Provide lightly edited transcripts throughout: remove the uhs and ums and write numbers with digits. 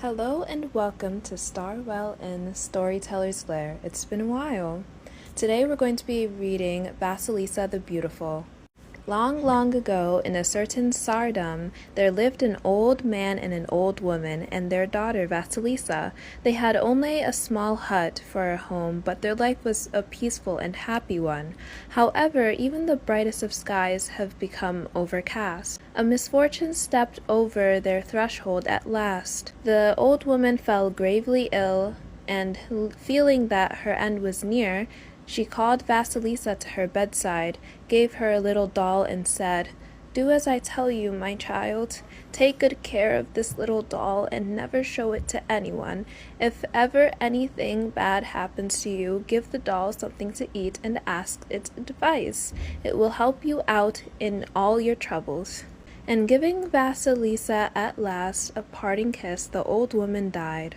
Hello and welcome to Starwell in Storytellers' Lair. It's been a while. Today we're going to be reading Vasilisa the Beautiful. Long, long ago, in a certain tsardom, there lived an old man and an old woman, and their daughter Vasilisa. They had only a small hut for a home, but their life was a peaceful and happy one. However, even the brightest of skies have become overcast. A misfortune stepped over their threshold at last. The old woman fell gravely ill, and feeling that her end was near, she called Vasilisa to her bedside, gave her a little doll, and said, "Do as I tell you, my child. Take good care of this little doll and never show it to anyone. If ever anything bad happens to you, give the doll something to eat and ask its advice. It will help you out in all your troubles." And giving Vasilisa at last a parting kiss, the old woman died.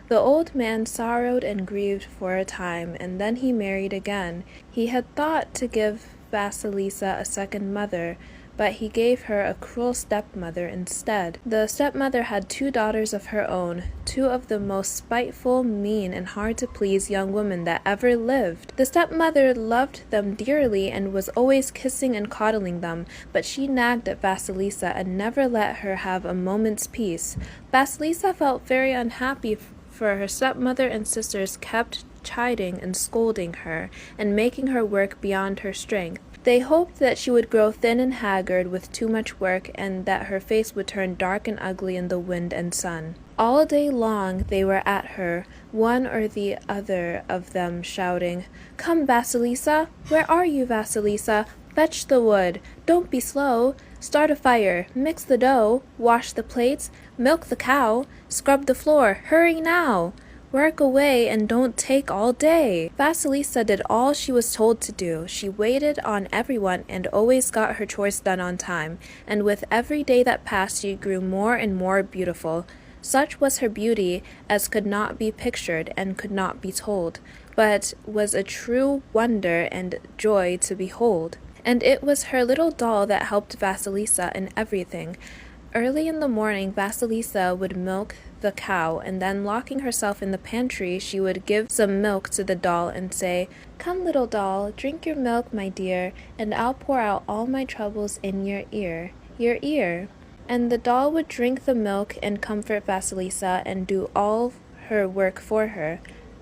The old man sorrowed and grieved for a time, and then he married again. He had thought to give Vasilisa a second mother, but he gave her a cruel stepmother instead. The stepmother had 2 daughters of her own, 2 of the most spiteful, mean, and hard-to-please young women that ever lived. The stepmother loved them dearly and was always kissing and coddling them, but she nagged at Vasilisa and never let her have a moment's peace. Vasilisa felt very unhappy, for her stepmother and sisters kept chiding and scolding her, and making her work beyond her strength. They hoped that she would grow thin and haggard with too much work, and that her face would turn dark and ugly in the wind and sun. All day long they were at her, one or the other of them shouting, "Come, Vasilisa! Where are you, Vasilisa? Fetch the wood! Don't be slow! Start a fire! Mix the dough! Wash the plates! Milk the cow! Scrub the floor! Hurry now! Work away and don't take all day!" Vasilisa did all she was told to do. She waited on everyone and always got her chores done on time, and with every day that passed she grew more and more beautiful. Such was her beauty as could not be pictured and could not be told, but was a true wonder and joy to behold. And it was her little doll that helped Vasilisa in everything. Early in the morning, Vasilisa would milk the cow, and then locking herself in the pantry, she would give some milk to the doll and say, "Come, little doll, drink your milk, my dear, and I'll pour out all my troubles in your ear. And the doll would drink the milk and comfort Vasilisa and do all her work for her.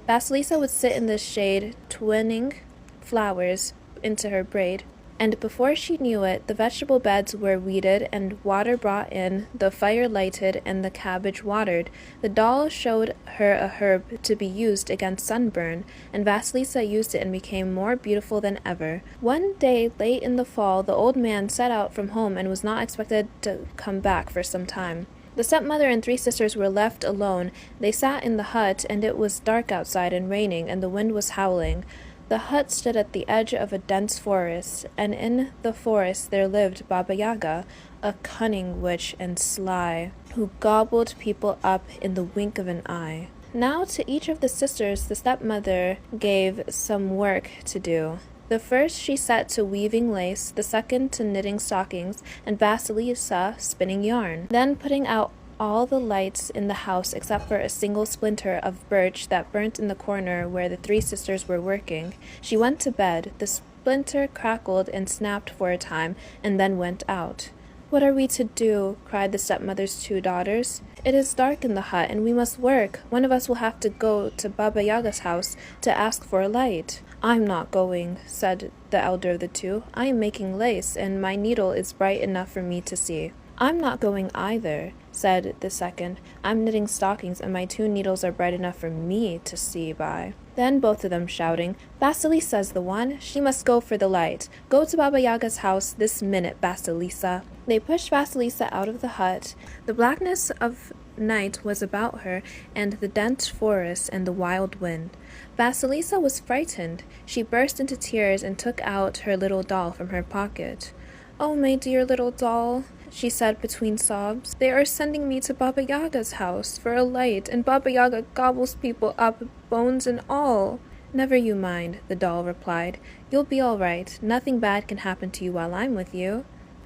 Vasilisa would sit in the shade, twinning flowers into her braid. And before she knew it, the vegetable beds were weeded and water brought in, the fire lighted, and the cabbage watered. The doll showed her a herb to be used against sunburn, and Vasilisa used it and became more beautiful than ever. One day, late in the fall, the old man set out from home and was not expected to come back for some time. The stepmother and 3 sisters were left alone. They sat in the hut, and it was dark outside and raining, and the wind was howling. The hut stood at the edge of a dense forest, and in the forest there lived Baba Yaga, a cunning witch and sly, who gobbled people up in the wink of an eye. Now to each of the sisters the stepmother gave some work to do. The first she set to weaving lace, the second to knitting stockings, and Vasilisa spinning yarn. Then putting out all the lights in the house except for a single splinter of birch that burnt in the corner where the 3 sisters were working. She went to bed. The splinter crackled and snapped for a time, and then went out. "What are we to do?" cried the stepmother's 2 daughters. "It is dark in the hut, and we must work. One of us will have to go to Baba Yaga's house to ask for a light." "I'm not going," said the elder of the 2. "I am making lace, and my needle is bright enough for me to see." "I'm not going either," said the second. "I'm knitting stockings, and my 2 needles are bright enough for me to see by." Then both of them shouting, "Vasilisa's the one. She must go for the light. Go to Baba Yaga's house this minute, Vasilisa." They pushed Vasilisa out of the hut. The blackness of night was about her, and the dense forest and the wild wind. Vasilisa was frightened. She burst into tears and took out her little doll from her pocket. "Oh, my dear little doll," she said between sobs. "They are sending me to Baba Yaga's house for a light, and Baba Yaga gobbles people up, bones and all." "Never you mind," the doll replied. "You'll be all right. Nothing bad can happen to you while I'm with you."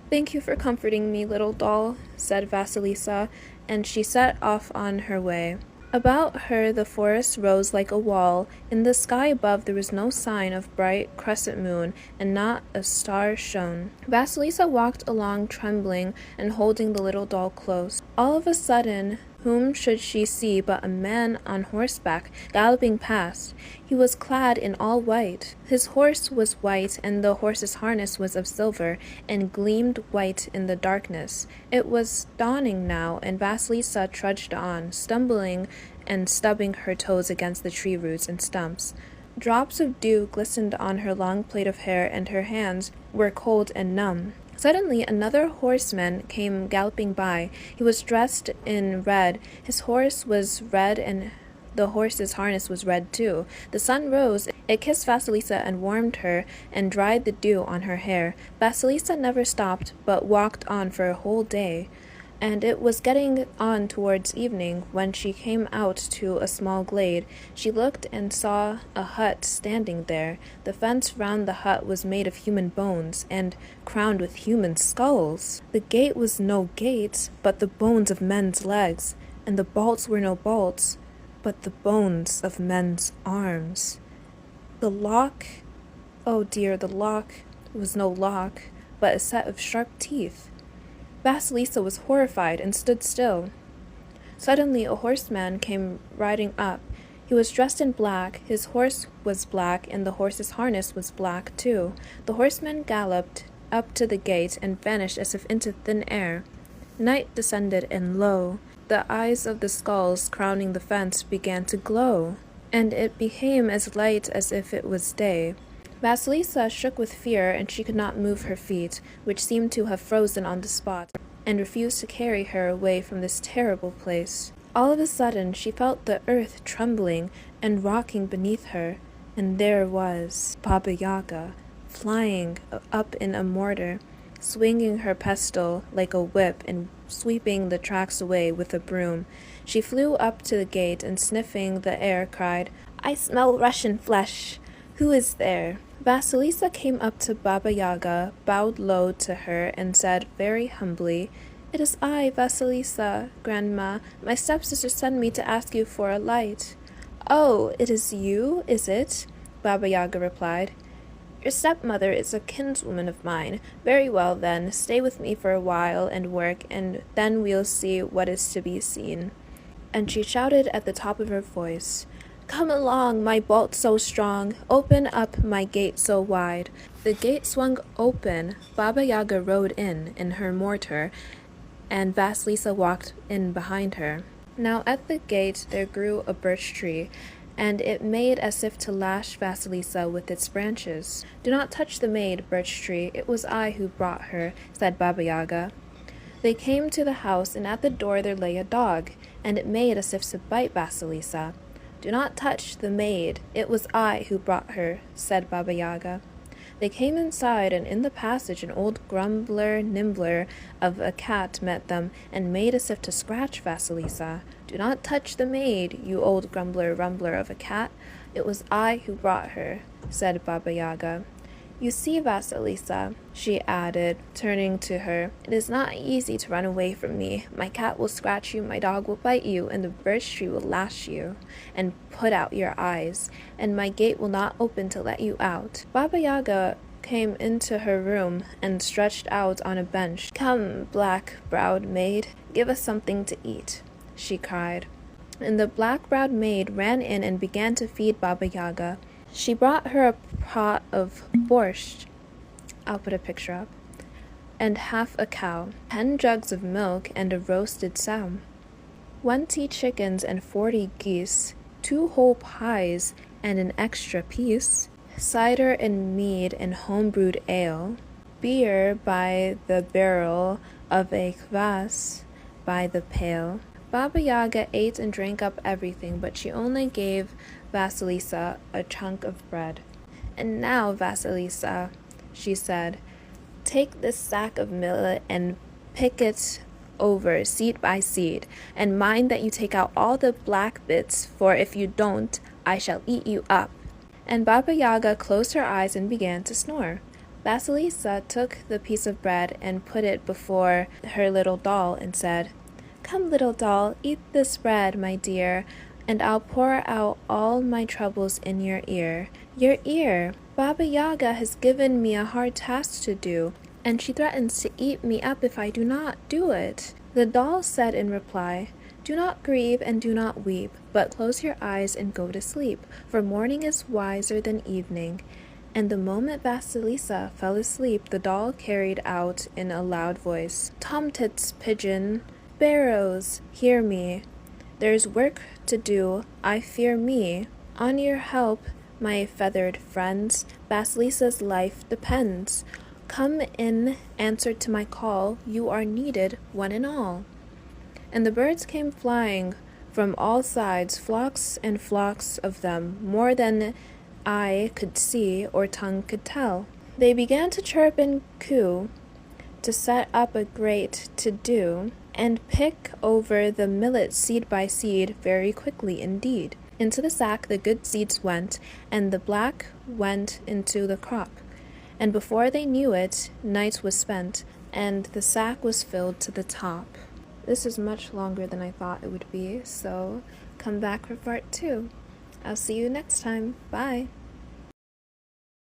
"Thank you for comforting me, little doll," said Vasilisa, and she set off on her way. About her the forest rose like a wall. In the sky above there was no sign of bright crescent moon, and not a star shone. Vasilisa walked along trembling and holding the little doll close. All of a sudden, whom should she see but a man on horseback galloping past? He was clad in all white. His horse was white, and the horse's harness was of silver, and gleamed white in the darkness. It was dawning now, and Vasilisa trudged on, stumbling and stubbing her toes against the tree roots and stumps. Drops of dew glistened on her long plait of hair, and her hands were cold and numb. Suddenly another horseman came galloping by. He was dressed in red. His horse was red, and the horse's harness was red too. The sun rose. It kissed Vasilisa and warmed her and dried the dew on her hair. Vasilisa never stopped, but walked on for a whole day. And it was getting on towards evening when she came out to a small glade. She looked and saw a hut standing there. The fence round the hut was made of human bones, and crowned with human skulls. The gate was no gate, but the bones of men's legs, and the bolts were no bolts, but the bones of men's arms. The lock, oh dear, the lock was no lock, but a set of sharp teeth. Vasilisa was horrified and stood still. Suddenly a horseman came riding up. He was dressed in black. His horse was black, and the horse's harness was black too. The horseman galloped up to the gate and vanished as if into thin air. Night descended, and lo, the eyes of the skulls crowning the fence began to glow, and it became as light as if it was day. Vasilisa shook with fear, and she could not move her feet, which seemed to have frozen on the spot, and refused to carry her away from this terrible place. All of a sudden she felt the earth trembling and rocking beneath her, and there was Baba Yaga, flying up in a mortar, swinging her pestle like a whip and sweeping the tracks away with a broom. She flew up to the gate and, sniffing the air, cried, "I smell Russian flesh. Who is there?" Vasilisa came up to Baba Yaga, bowed low to her, and said very humbly, "It is I, Vasilisa, Grandma. My stepsister sent me to ask you for a light." "Oh, it is you, is it?" Baba Yaga replied. "Your stepmother is a kinswoman of mine. Very well, then, stay with me for a while and work, and then we'll see what is to be seen." And she shouted at the top of her voice, "Come along, my bolt so strong, open up my gate so wide." The gate swung open. Baba Yaga rode in her mortar, and Vasilisa walked in behind her. Now at the gate there grew a birch tree, and it made as if to lash Vasilisa with its branches. "Do not touch the maid, birch tree. It was I who brought her," said Baba Yaga. They came to the house, and at the door there lay a dog, and it made as if to bite Vasilisa. "Do not touch the maid. It was I who brought her," said Baba Yaga. They came inside, and in the passage an old grumbler nimbler of a cat met them, and made as if to scratch Vasilisa. "Do not touch the maid, you old grumbler rumbler of a cat. It was I who brought her," said Baba Yaga. "You see, Vasilisa," she added, turning to her, "it is not easy to run away from me. My cat will scratch you, my dog will bite you, and the birch tree will lash you and put out your eyes, and my gate will not open to let you out." Baba Yaga came into her room and stretched out on a bench. "Come, black-browed maid, give us something to eat," she cried. And the black-browed maid ran in and began to feed Baba Yaga. She brought her a pot of borscht, I'll put a picture up, and half a cow, 10 jugs of milk, and a roasted sow, 20 chickens and 40 geese, 2 whole pies and an extra piece, cider and mead and home-brewed ale, beer by the barrel, of a kvass by the pail. Baba Yaga ate and drank up everything, but she only gave Vasilisa a chunk of bread. "And now, Vasilisa," she said, "take this sack of millet and pick it over seed by seed, and mind that you take out all the black bits, for if you don't, I shall eat you up." And Baba Yaga closed her eyes and began to snore. Vasilisa took the piece of bread and put it before her little doll and said, Come, little doll, eat this bread, my dear, and I'll pour out all my troubles in your ear. Your ear! Baba Yaga has given me a hard task to do, and she threatens to eat me up if I do not do it. The doll said in reply, Do not grieve and do not weep, but close your eyes and go to sleep, for morning is wiser than evening. And the moment Vasilisa fell asleep, the doll carried out in a loud voice, Tomtits, pigeon, sparrows, hear me. There's work to do, I fear me. On your help, my feathered friends, Vasilisa's life depends. Come in answer to my call, you are needed, one and all. And the birds came flying from all sides, flocks and flocks of them, more than eye could see or tongue could tell. They began to chirp and coo, to set up a great to-do, and pick over the millet seed by seed very quickly indeed. Into the sack the good seeds went, and the black went into the crop. And before they knew it, night was spent, and the sack was filled to the top. This is much longer than I thought it would be, so come back for part 2. I'll see you next time. Bye!